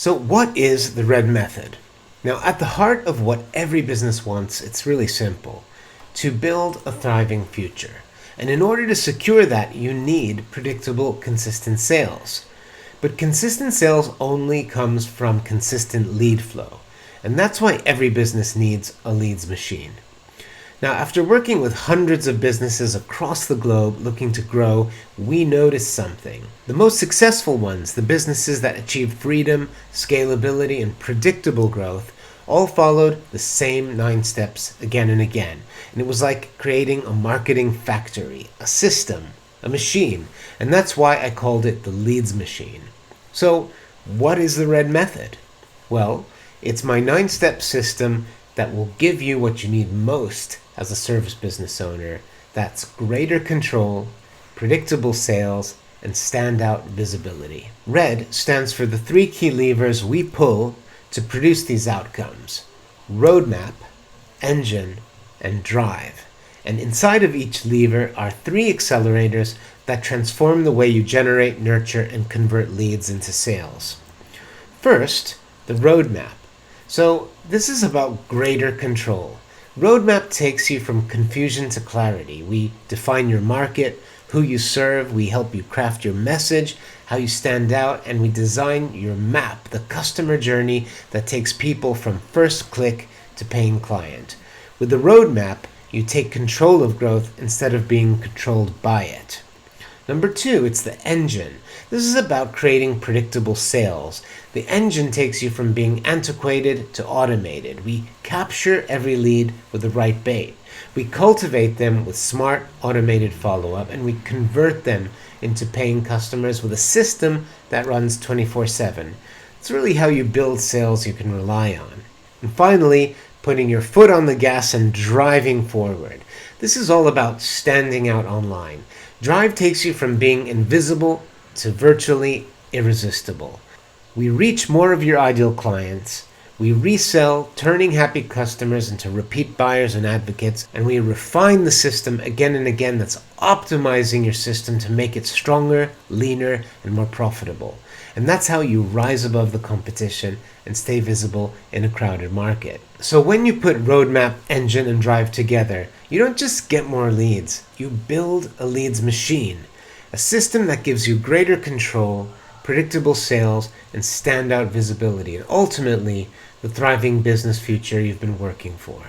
So what is the R.E.D method? Now, at the heart of what every business wants, it's really simple: to build a thriving future. And in order to secure that, you need predictable, consistent sales. But consistent sales only comes from consistent lead flow. And that's why every business needs a leads machine. Now, after working with hundreds of businesses across the globe looking to grow, we noticed something. The most successful ones, the businesses that achieved freedom, scalability, and predictable growth, all followed the same 9 steps again and again. And it was like creating a marketing factory, a system, a machine. And that's why I called it the leads machine. So, what is the R.E.D method? Well, it's my 9-step system that will give you what you need most as a service business owner. That's greater control, predictable sales, and standout visibility. R.E.D stands for the 3 key levers we pull to produce these outcomes: roadmap, engine, and drive. And inside of each lever are 3 accelerators that transform the way you generate, nurture, and convert leads into sales. First, the roadmap. So this is about greater control. Roadmap takes you from confusion to clarity. We define your market, who you serve, we help you craft your message, how you stand out, and we design your map, the customer journey that takes people from first click to paying client. With the roadmap, you take control of growth instead of being controlled by it. Number 2, it's the engine. This is about creating predictable sales. The engine takes you from being antiquated to automated. We capture every lead with the right bait. We cultivate them with smart, automated follow-up, and we convert them into paying customers with a system that runs 24/7. It's really how you build sales you can rely on. And finally, putting your foot on the gas and driving forward. This is all about standing out online. Drive takes you from being invisible to virtually irresistible. We reach more of your ideal clients. We resell, turning happy customers into repeat buyers and advocates, and we refine the system again and again that's optimizing your system to make it stronger, leaner, and more profitable. And that's how you rise above the competition and stay visible in a crowded market. So when you put roadmap, engine, and drive together, you don't just get more leads, you build a leads machine, a system that gives you greater control, predictable sales, and standout visibility, and ultimately the thriving business future you've been working for.